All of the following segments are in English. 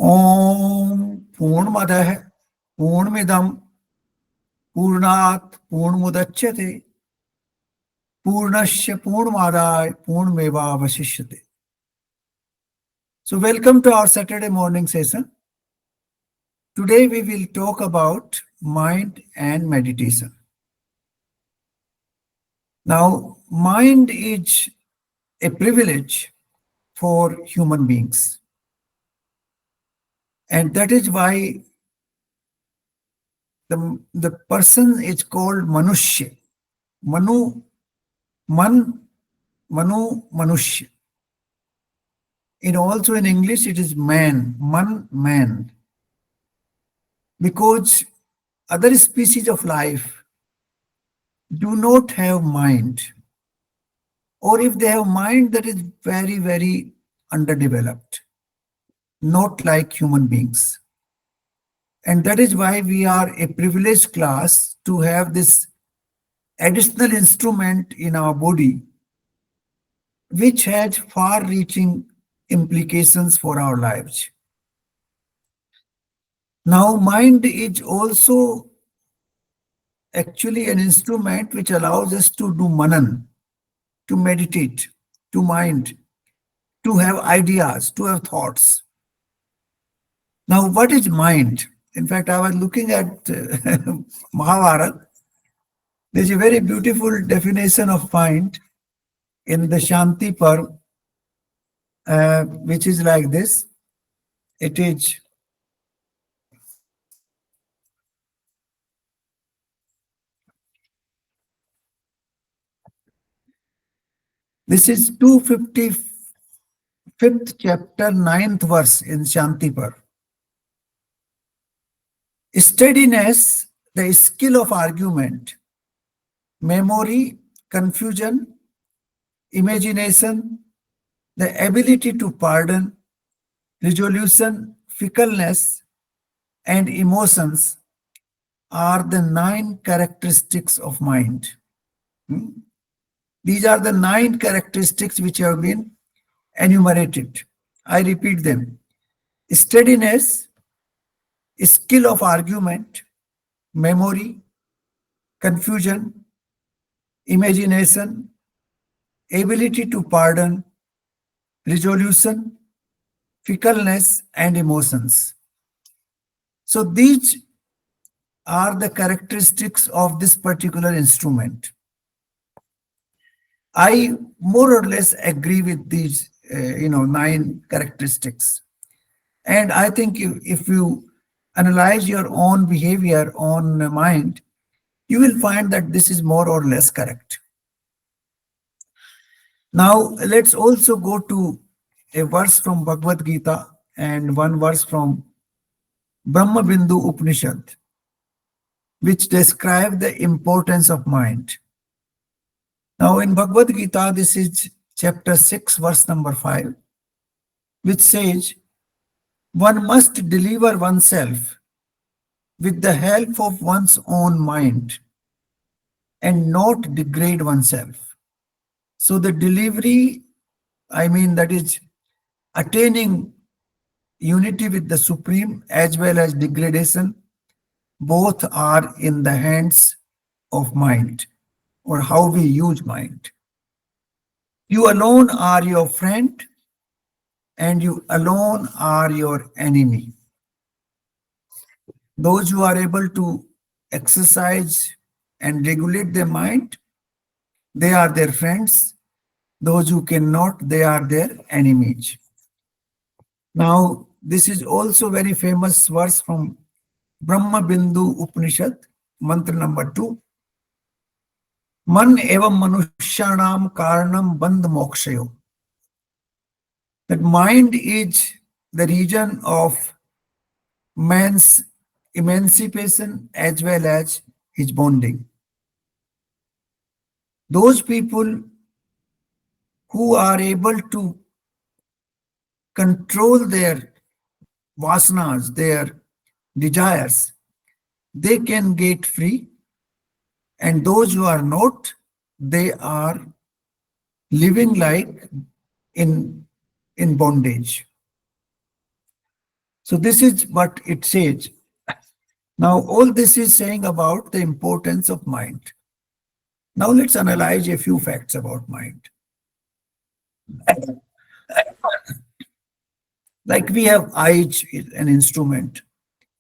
ओम पूर्णमदः पूर्णमिदं पूर्णात् पूर्णमुदच्यते पूर्णस्य पूर्णमादाय पूर्णमेवावशिष्यते. So welcome to our Saturday morning session. Today we will talk about mind and meditation. Now, mind is a privilege for human beings. And that is why the person is called Manushya. Manu, Man, Manu, Manushya. Also in English it is man, man. Because other species of life do not have mind. Or if they have mind, that is very, very underdeveloped. Not like human beings. And that is why we are a privileged class to have this additional instrument in our body, which has far-reaching implications for our lives. Now, mind is also actually an instrument which allows us to do manan, to meditate, to mind, to have ideas, to have thoughts. Now, what is mind? In fact, I was looking at Mahabharata. There's a very beautiful definition of mind in the Shanti Parv, which is like this. It is this is 255th chapter, 9th verse in Shanti Parv. Steadiness, the skill of argument, memory, confusion, imagination, the ability to pardon, resolution, fickleness, and emotions are the 9 characteristics of mind. These are the 9 characteristics which have been enumerated. I repeat them. Steadiness, skill of argument, memory, confusion, imagination, ability to pardon, resolution, fickleness, and emotions. So these are the characteristics of this particular instrument. I more or less agree with these 9 characteristics. And I think if you analyze your own behavior on mind, you will find that this is more or less correct. Now, let's also go to a verse from Bhagavad Gita and one verse from Brahma Bindu Upanishad, which describe the importance of mind. Now, in Bhagavad Gita, this is chapter 6, verse number 5, which says, one must deliver oneself with the help of one's own mind and not degrade oneself. So the delivery, that is attaining unity with the Supreme as well as degradation, both are in the hands of mind, or how we use mind. You alone are your friend and you alone are your enemy. Those who are able to exercise and regulate their mind, they are their friends. Those who cannot, they are their enemies. Now, this is also very famous verse from Brahma Bindu Upanishad, mantra number 2. Man evam manusyanam karanam bandh mokshayo. That mind is the region of man's emancipation as well as his bonding. Those people who are able to control their vasanas, their desires, they can get free. And those who are not, they are living like in bondage. So this is what it says. Now, all this is saying about the importance of mind. Now, let's analyze a few facts about mind. Like we have eyes, an instrument.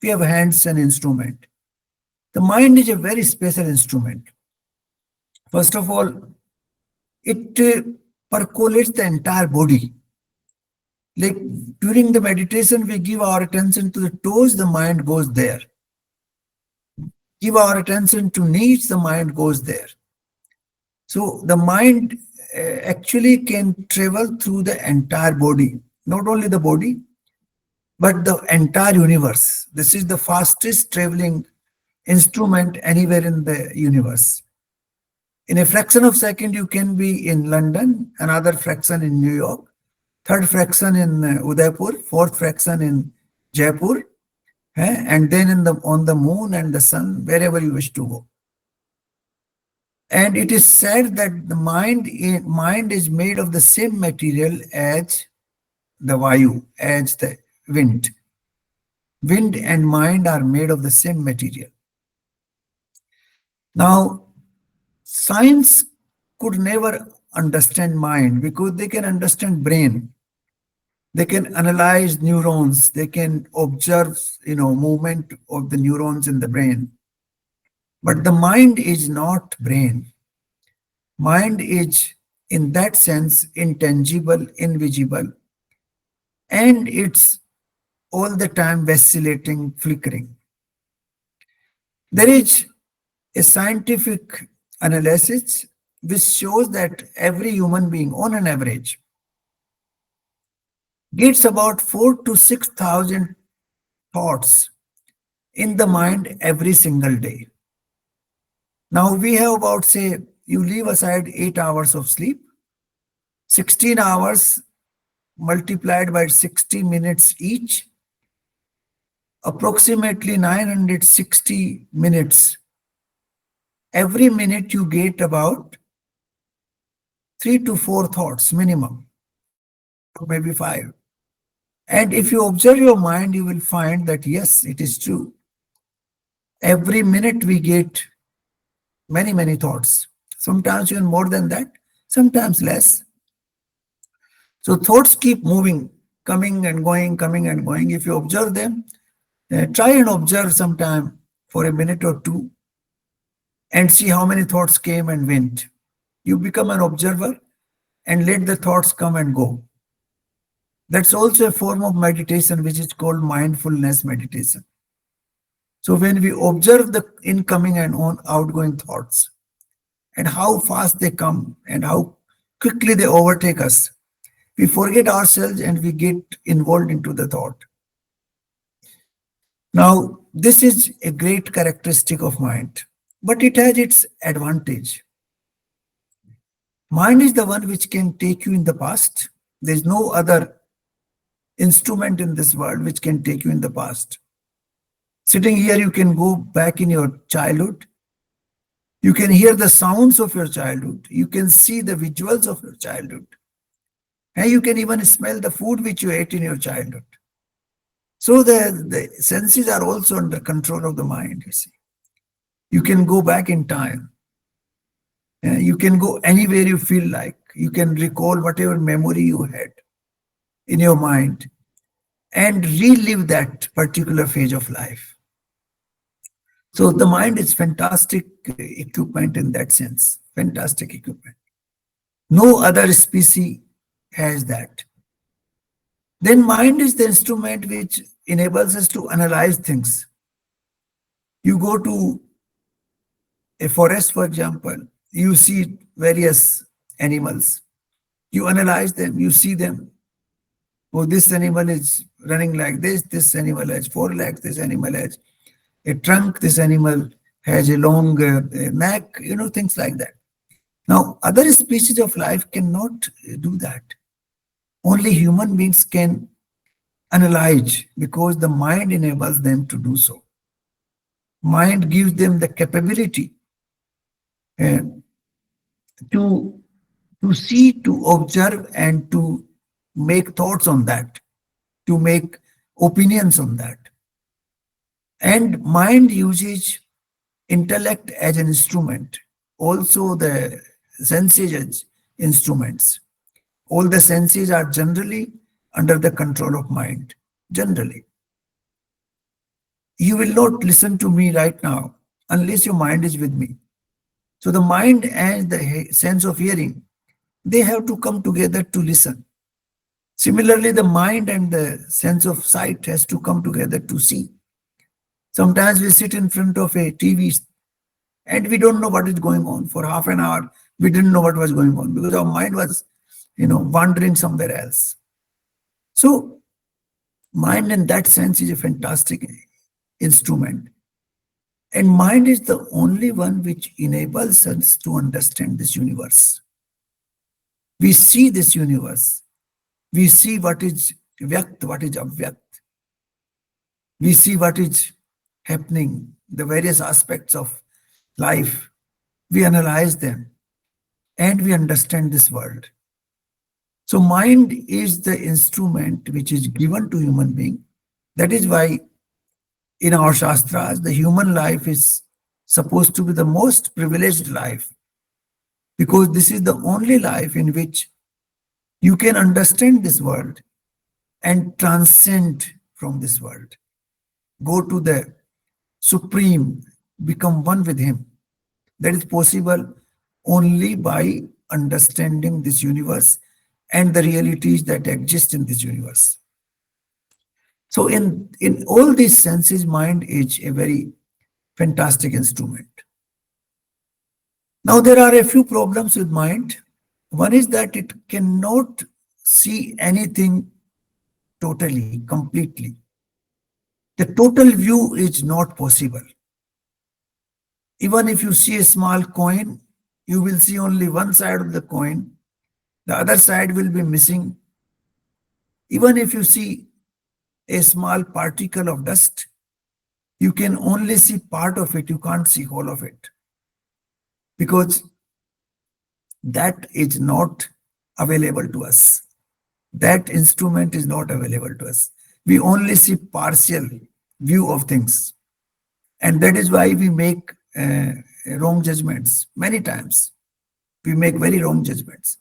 We have hands, an instrument. The mind is a very special instrument. First of all, it percolates the entire body. Like during the meditation, we give our attention to the toes, the mind goes there. Give our attention to knees, the mind goes there. So the mind actually can travel through the entire body, not only the body, but the entire universe. This is the fastest traveling instrument anywhere in the universe. In a fraction of a second, you can be in London, another fraction in New York, third fraction in Udaipur, fourth fraction in Jaipur, and then on the moon and the sun, wherever you wish to go. And it is said that the mind is made of the same material as the vayu, as the wind. Wind and mind are made of the same material. Now, science could never understand mind because they can understand brain. They can analyze neurons. They can observe, movement of the neurons in the brain. But the mind is not brain. Mind is, in that sense, intangible, invisible, and it's all the time vacillating, flickering. There is a scientific analysis which shows that every human being, on an average, gets about 4 to 6,000 thoughts in the mind every single day. Now we have about, say, you leave aside 8 hours of sleep, 16 hours multiplied by 60 minutes each, approximately 960 minutes. Every minute you get about 3 to 4 thoughts minimum, maybe 5. And if you observe your mind, you will find that yes, it is true. Every minute we get many, many thoughts. Sometimes even more than that, sometimes less. So thoughts keep moving, coming and going, coming and going. If you observe them, try and observe sometime for a minute or two and see how many thoughts came and went. You become an observer and let the thoughts come and go. That's also a form of meditation, which is called mindfulness meditation. So when we observe the incoming and outgoing thoughts and how fast they come and how quickly they overtake us, we forget ourselves and we get involved into the thought. Now, this is a great characteristic of mind, but it has its advantage. Mind is the one which can take you in the past. There is no other instrument in this world which can take you in the past. Sitting here, you can go back in your childhood. You can hear the sounds of your childhood. You can see the visuals of your childhood. And you can even smell the food which you ate in your childhood. So the senses are also under control of the mind, you see. You can go back in time. You can go anywhere you feel like. You can recall whatever memory you had in your mind and relive that particular phase of life. So the mind is fantastic equipment in that sense. Fantastic equipment. No other species has that. Then mind is the instrument which enables us to analyze things. You go to a forest, for example, you see various animals. You analyze them, you see them. Oh, this animal is running like this animal has 4 legs, this animal has a trunk, this animal has a long neck, things like that. Now, other species of life cannot do that. Only human beings can analyze because the mind enables them to do so. Mind gives them the capability uh, to see, to observe, and to make thoughts on that, to make opinions on that. And mind uses intellect as an instrument, also the senses as instruments. All the senses are generally under the control of mind. Generally, you will not listen to me right now unless your mind is with me. So the mind and the sense of hearing, they have to come together to listen. Similarly, the mind and the sense of sight has to come together to see. Sometimes we sit in front of a TV and we don't know what is going on. For half an hour, we didn't know what was going on because our mind was, wandering somewhere else. So mind in that sense is a fantastic instrument. And mind is the only one which enables us to understand this universe. We see this universe. We see what is vyakt, what is avyakt. We see what is happening, the various aspects of life. We analyze them and we understand this world. So mind is the instrument which is given to human being. That is why in our Shastras, the human life is supposed to be the most privileged life, because this is the only life in which you can understand this world and transcend from this world. Go to the Supreme, become one with Him. That is possible only by understanding this universe and the realities that exist in this universe. So in all these senses, mind is a very fantastic instrument. Now there are a few problems with mind. One is that it cannot see anything totally, completely. The total view is not possible. Even if you see a small coin, you will see only one side of the coin. The other side will be missing. Even if you see a small particle of dust, you can only see part of it. You can't see whole of it, because that is not available to us. That instrument is not available to us. We only see partial view of things. And that is why we make wrong judgments many times. We make very wrong judgments.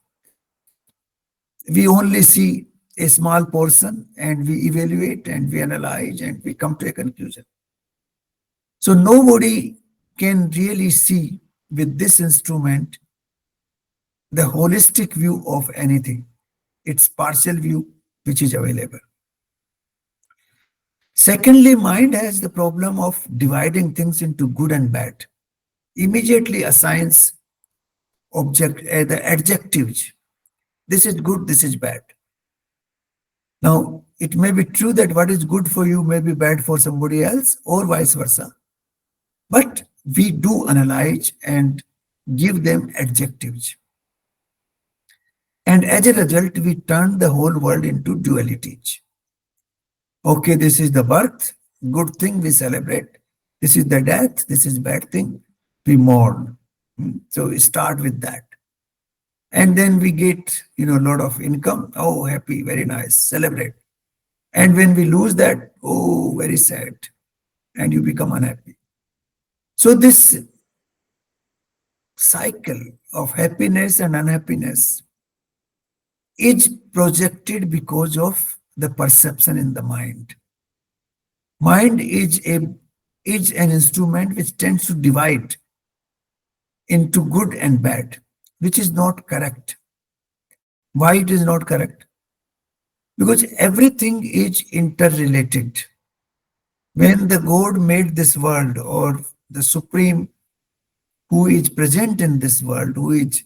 We only see a small portion and we evaluate and we analyze and we come to a conclusion. So nobody can really see with this instrument the holistic view of anything. It's partial view which is available. Secondly, mind has the problem of dividing things into good and bad. Immediately assigns the adjectives. This is good, this is bad. Now, it may be true that what is good for you may be bad for somebody else, or vice versa. But we do analyze and give them adjectives. And as a result, we turn the whole world into dualities. Okay, this is the birth, good thing, we celebrate. This is the death, this is bad thing, we mourn. So we start with that. And then we get, a lot of income. Oh, happy, very nice, celebrate. And when we lose that, oh, very sad. And you become unhappy. So this cycle of happiness and unhappiness is projected because of the perception in the mind. Mind is an instrument which tends to divide into good and bad, which is not correct. Why it is not correct? Because everything is interrelated. When the God made this world, or the Supreme who is present in this world, who is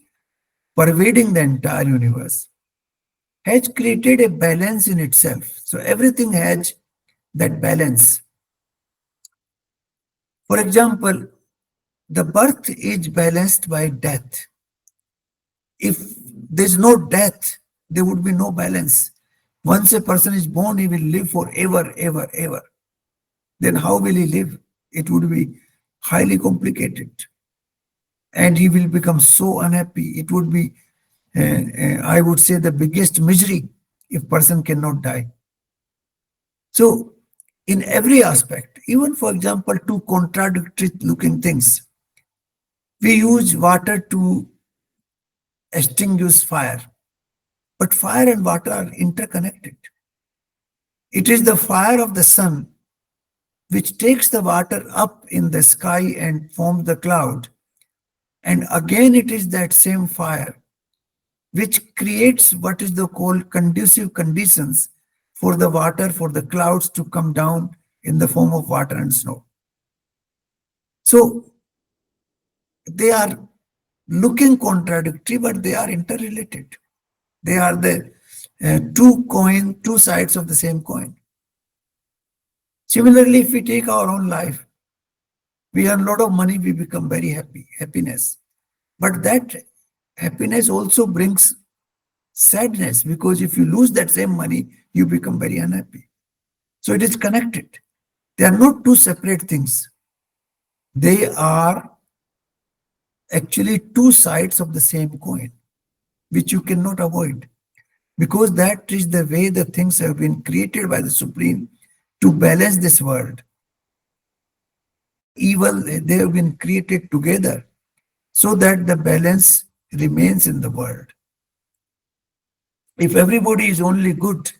pervading the entire universe, has created a balance in itself. So everything has that balance. For example, the birth is balanced by death. If there's no death, there would be no balance. Once a person is born, he will live forever, ever, ever. Then how will he live? It would be highly complicated. And he will become so unhappy. It would be, I would say, the biggest misery if person cannot die. So, in every aspect, even for example, two contradictory looking things, we use water to extinguish fire, but fire and water are interconnected. It is the fire of the sun which takes the water up in the sky and forms the cloud. And again, it is that same fire which creates what is the called conducive conditions for the water, for the clouds to come down in the form of water and snow. So they are looking contradictory, but they are interrelated. They are the two sides of the same coin. Similarly, if we take our own life, we earn a lot of money, we become very happy, happiness. But that happiness also brings sadness, because if you lose that same money, you become very unhappy. So it is connected. They are not two separate things. They are actually two sides of the same coin, which you cannot avoid, because that is the way the things have been created by the Supreme to balance this world. Evil, they have been created together so that the balance remains in the world. If everybody is only good,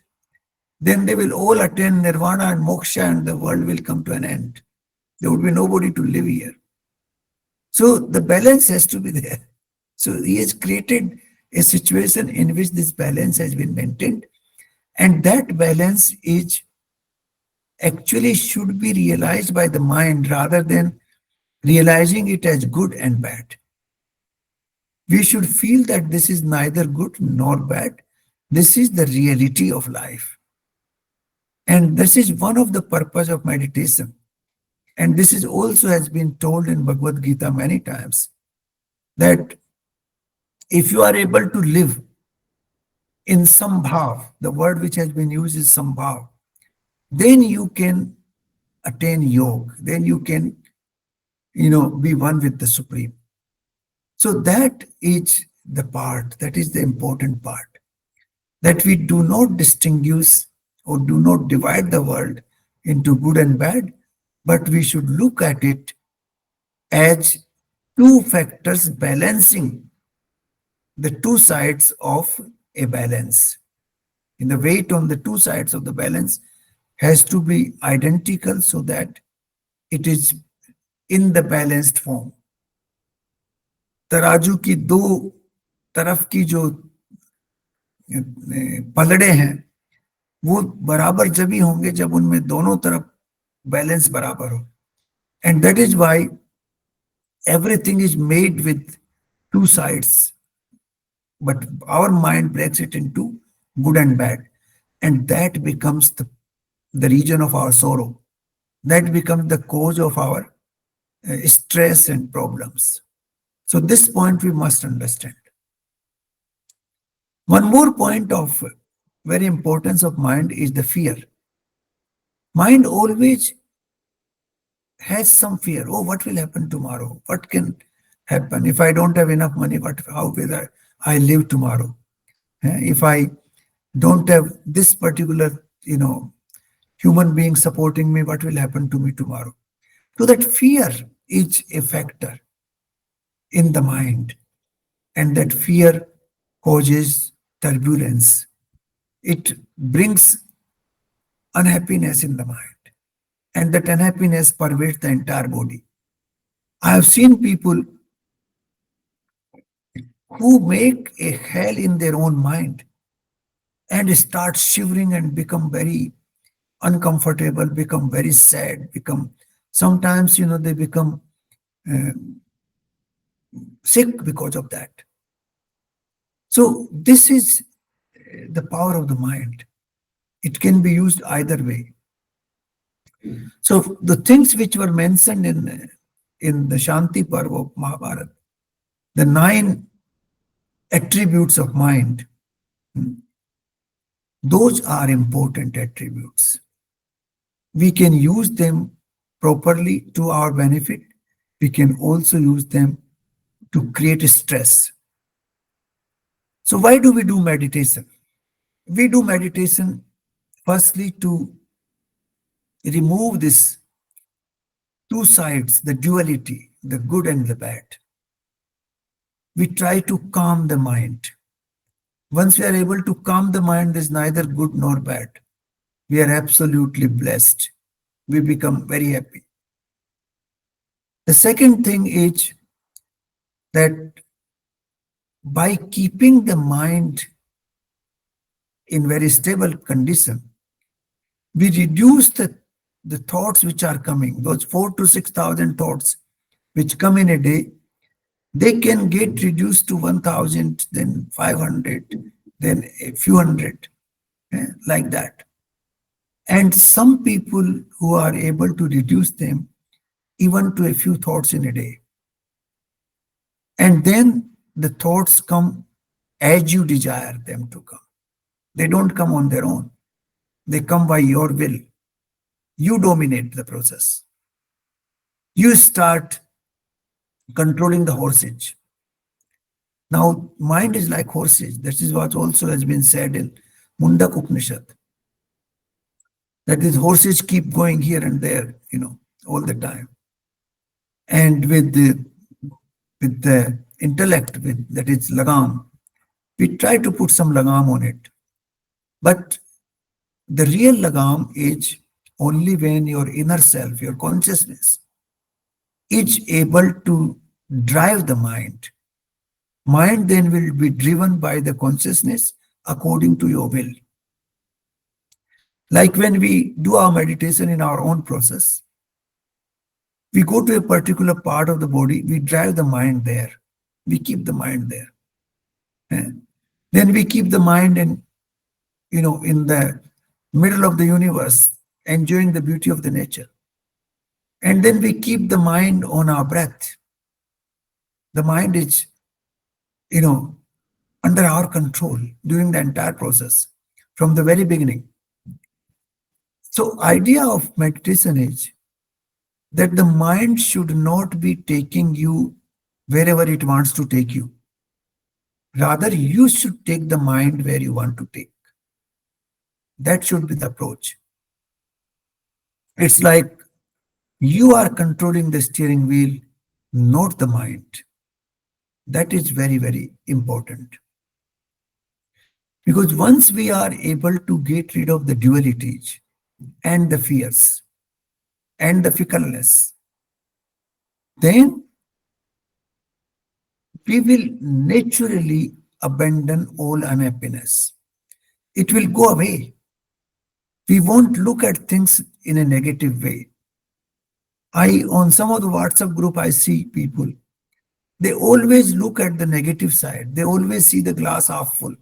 then they will all attain nirvana and moksha and the world will come to an end. There would be nobody to live here. So the balance has to be there. So he has created a situation in which this balance has been maintained, and that balance is actually should be realized by the mind rather than realizing it as good and bad. We should feel that this is neither good nor bad. This is the reality of life. And this is one of the purpose of meditation. And this is also has been told in Bhagavad Gita many times, that if you are able to live in sambhav, the word which has been used is sambhav, then you can attain yoga, then you can, be one with the Supreme. So that is the part, that is the important part, that we do not distinguish or do not divide the world into good and bad, but we should look at it as two factors balancing the two sides of a balance. In the weight on the two sides of the balance has to be identical so that it is in the balanced form. तराजू की दो तरफ की जो पलड़े हैं वो बराबर जब ही होंगे जब उनमें दोनों तरफ बैलेंस बराबर हो. And that is why everything is made with two sides, but our mind breaks it into good and bad, and that becomes the region of our sorrow. That becomes the cause of our stress and problems. So this point we must understand. One more point of very importance of mind is the fear. Mind always has some fear. Oh, what will happen tomorrow? What can happen if I don't have enough money? How will I live tomorrow? If I don't have this particular, human being supporting me, what will happen to me tomorrow? So that fear is a factor in the mind, and that fear causes turbulence. It brings unhappiness in the mind, and that unhappiness pervades the entire body. I have seen people who make a hell in their own mind and start shivering and become very uncomfortable, become very sad, become sometimes, they become uh, sick because of that. So this is the power of the mind. It can be used either way. So the things which were mentioned in the Shanti Parva of Mahabharata, the 9 attributes of mind, those are important attributes. We can use them properly to our benefit. We can also use them to create stress. So why do we do meditation? We do meditation firstly to remove this two sides, the duality, the good and the bad. We try to calm the mind. Once we are able to calm the mind, there's neither good nor bad. We are absolutely blessed. We become very happy. The second thing is that by keeping the mind in very stable condition, we reduce the thoughts which are coming, those 4 to 6,000 thoughts which come in a day, they can get reduced to 1,000, then 500, then a few hundred, like that. And some people who are able to reduce them even to a few thoughts in a day. And then the thoughts come as you desire them to come. They don't come on their own. They come by your will. You dominate the process. You start controlling the horses. Now, mind is like horses. This is what also has been said in Mundak Upanishad. That these horses keep going here and there, all the time. And with the intellect, that is lagam, we try to put some lagam on it. But the real lagam is only when your inner self, your consciousness, is able to drive the mind. Mind then will be driven by the consciousness according to your will. Like when we do our meditation in our own process, we go to a particular part of the body, we drive the mind there. We keep the mind there. Then we keep the mind in the middle of the universe, enjoying the beauty of the nature. And then we keep the mind on our breath. The mind is, under our control during the entire process from the very beginning. So idea of meditation is that the mind should not be taking you wherever it wants to take you. Rather, you should take the mind where you want to take. That should be the approach. It's like you are controlling the steering wheel, not the mind. That is very, very important. Because once we are able to get rid of the dualities and the fears and the fickleness, then we will naturally abandon all unhappiness. It will go away. We won't look at things in a negative way. On some of the WhatsApp group, I see people, they always look at the negative side. They always see the glass half full.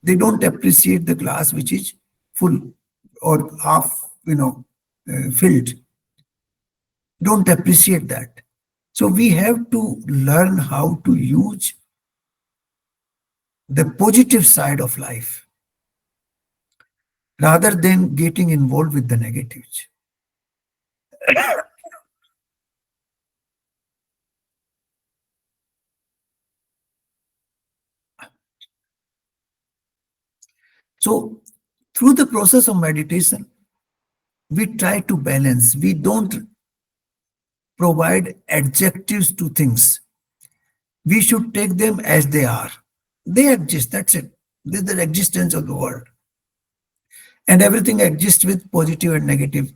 They don't appreciate the glass which is full or half, filled. Don't appreciate that. So we have to learn how to use the positive side of life rather than getting involved with the negatives. So through the process of meditation, we try to balance. We don't provide adjectives to things. We should take them as they are. They exist, that's it. This is the existence of the world. And everything exists with positive and negative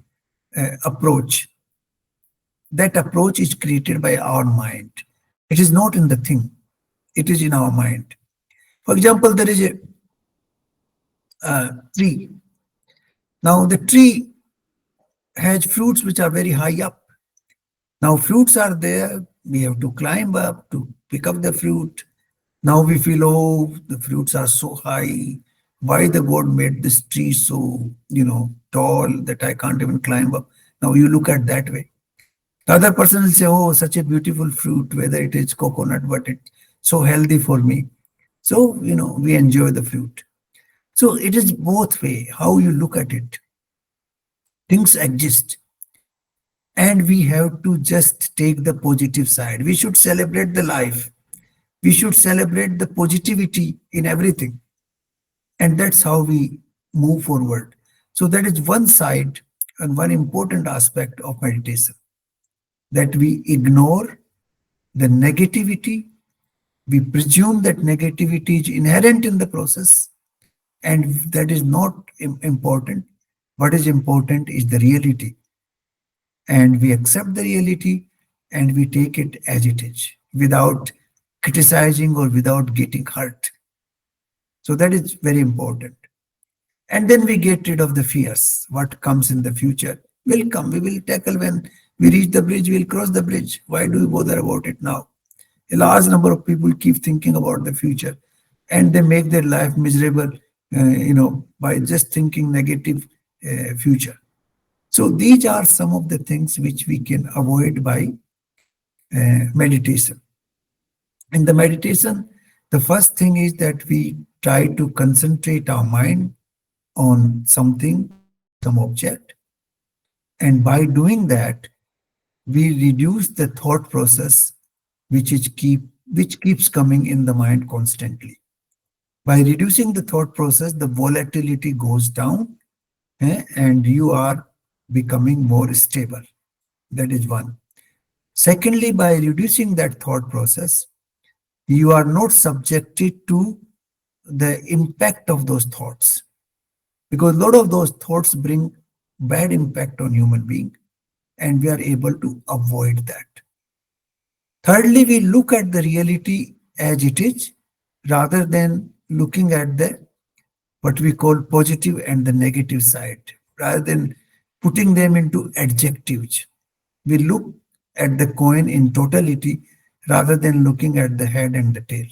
approach. That approach is created by our mind. It is not in the thing. It is in our mind. For example, there is a tree. Now the tree has fruits which are very high up. Now fruits are there. We have to climb up to pick up the fruit. Now we feel, oh, the fruits are so high. Why the God made this tree so, tall that I can't even climb up? Now you look at that way. The other person will say, oh, such a beautiful fruit, whether it is coconut, but it's so healthy for me. So, we enjoy the fruit. So it is both way, how you look at it. Things exist. And we have to just take the positive side. We should celebrate the life. We should celebrate the positivity in everything. And that's how we move forward. So that is one side and one important aspect of meditation, that we ignore the negativity. We presume that negativity is inherent in the process, and that is not important. What is important is the reality, and we accept the reality and we take it as it is without criticizing or without getting hurt. So that is very important. And then we get rid of the fears. What comes in the future will come. We will tackle when we reach the bridge, we'll cross the bridge. Why do we bother about it now? A large number of people keep thinking about the future and they make their life miserable, by just thinking negative future. So these are some of the things which we can avoid by meditation. In the meditation, the first thing is that we try to concentrate our mind on something, some object, and by doing that, we reduce the thought process which keeps coming in the mind constantly. By reducing the thought process, the volatility goes down, and you are becoming more stable. That is one. Secondly, by reducing that thought process, you are not subjected to the impact of those thoughts, because a lot of those thoughts bring bad impact on human being, and we are able to avoid that. Thirdly, we look at the reality as it is rather than looking at the what we call positive and the negative side, rather than putting them into adjectives. We look at the coin in totality rather than looking at the head and the tail.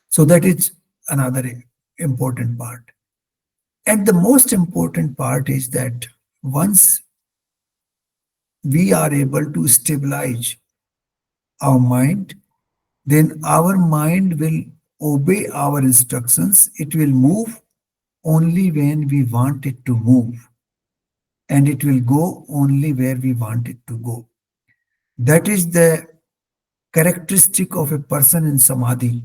So that is another important part. And the most important part is that once we are able to stabilize our mind, then our mind will obey our instructions. It will move only when we want it to move, and it will go only where we want it to go. That is the characteristic of a person in samadhi,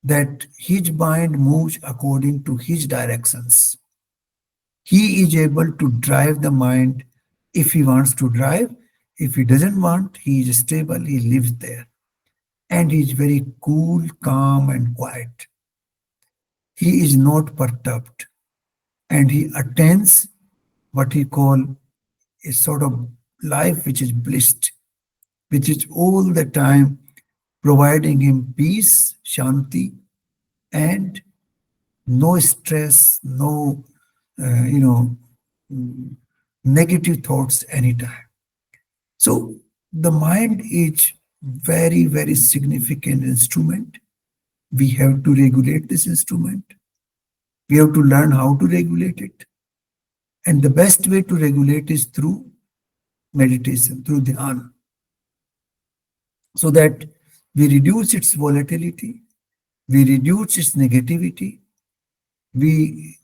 that his mind moves according to his directions. He is able to drive the mind if he wants to drive. If he doesn't want, he is stable, he lives there. And he is very cool, calm, and quiet. He is not perturbed, and he attains what he call a sort of life which is blissed, which is all the time providing him peace, shanti, and no stress, no, uh, you know, negative thoughts anytime. So the mind is very, very significant instrument. We have to regulate this instrument. We have to learn how to regulate it. And the best way to regulate is through meditation, through dhyan, so that we reduce its volatility, we reduce its negativity, we,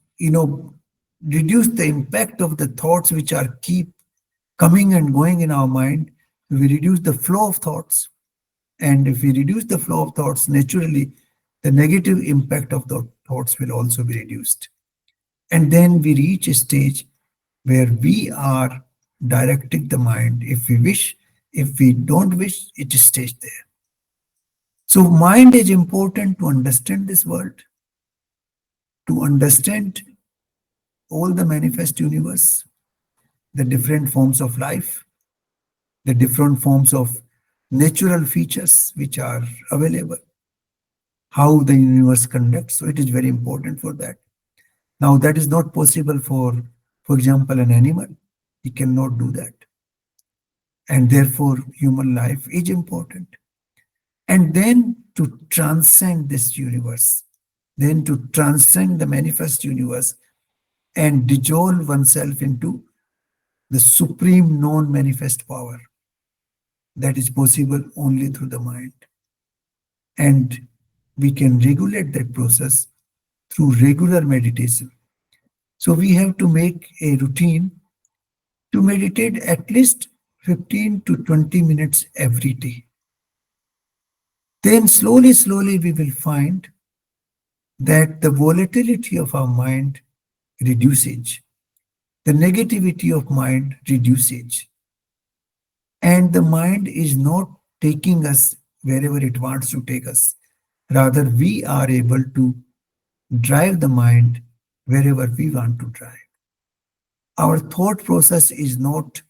reduce the impact of the thoughts which are keep coming and going in our mind. We reduce the flow of thoughts. And if we reduce the flow of thoughts, naturally, the negative impact of the thoughts will also be reduced. And then we reach a stage where we are directing the mind if we wish. If we don't wish, it stays there. So mind is important to understand this world, to understand all the manifest universe, the different forms of life, the different forms of natural features which are available, how the universe conducts. So it is very important for that. Now that is not possible for example, an animal. He cannot do that. And therefore, human life is important. And then to transcend this universe, then to transcend the manifest universe and dissolve oneself into the supreme non-manifest power, that is possible only through the mind. And we can regulate that process through regular meditation. So we have to make a routine to meditate at least 15 to 20 minutes every day. Then slowly, slowly we will find that the volatility of our mind reduces. the negativity of mind reduces, and the mind is not taking us wherever it wants to take us. Rather, we are able to drive the mind wherever we want to drive. Our thought process is not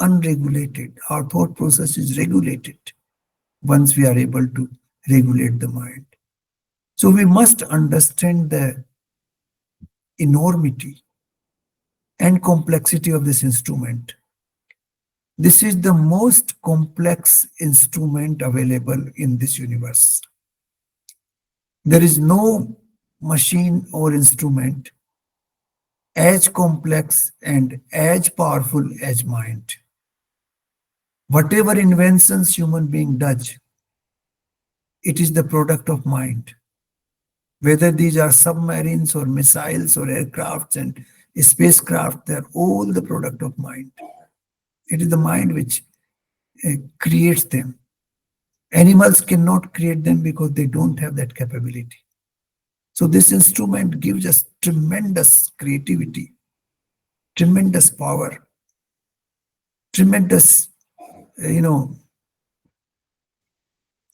unregulated. Our thought process is regulated once we are able to regulate the mind. So we must understand the enormity and complexity of this instrument. This is the most complex instrument available in this universe. There is no machine or instrument as complex and as powerful as mind. Whatever inventions human being does, it is the product of mind. Whether these are submarines or missiles or aircrafts and spacecraft, they are all the product of mind. It is the mind which creates them. Animals cannot create them because they don't have that capability. So this instrument gives us tremendous creativity, tremendous power, tremendous, you know,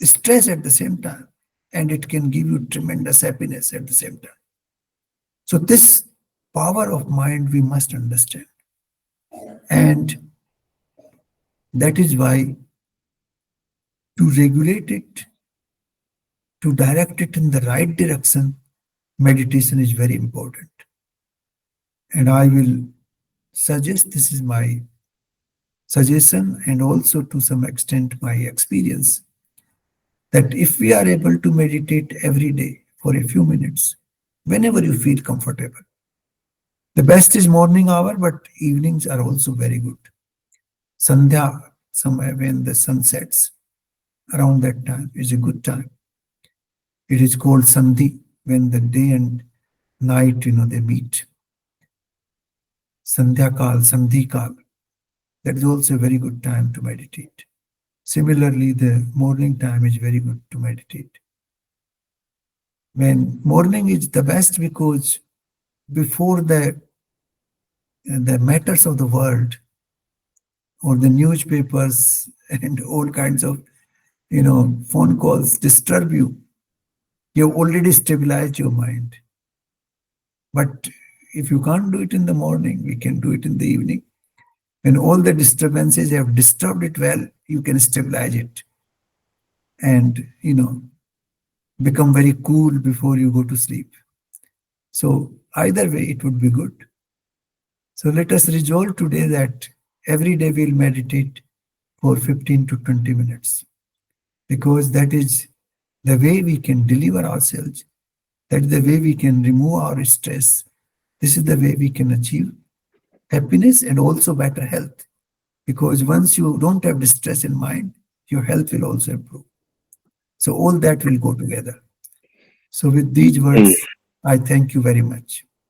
stress at the same time, and it can give you tremendous happiness at the same time. So this power of mind we must understand, and that is why to regulate it, to direct it in the right direction, meditation is very important. And I will suggest, this is my suggestion and also to some extent my experience, that if we are able to meditate every day for a few minutes, whenever you feel comfortable, the best is morning hour, but evenings are also very good. Sandhya, somewhere when the sun sets, around that time is a good time. It is called Sandhi, when the day and night, they meet. Sandhya Kal, Sandhi Kal. That is also a very good time to meditate. Similarly, the morning time is very good to meditate. When morning is the best because before the matters of the world or the newspapers and all kinds of phone calls disturb you, you have already stabilized your mind. But if you can't do it in the morning, we can do it in the evening. When all the disturbances have disturbed it well, you can stabilize it and become very cool before you go to sleep. So either way, it would be good. So let us resolve today that every day we'll meditate for 15 to 20 minutes, because that is the way we can deliver ourselves. That is the way we can remove our stress. This is the way we can achieve happiness and also better health. Because once you don't have distress in mind, your health will also improve. So all that will go together. So with these Mm. words, I thank you very much.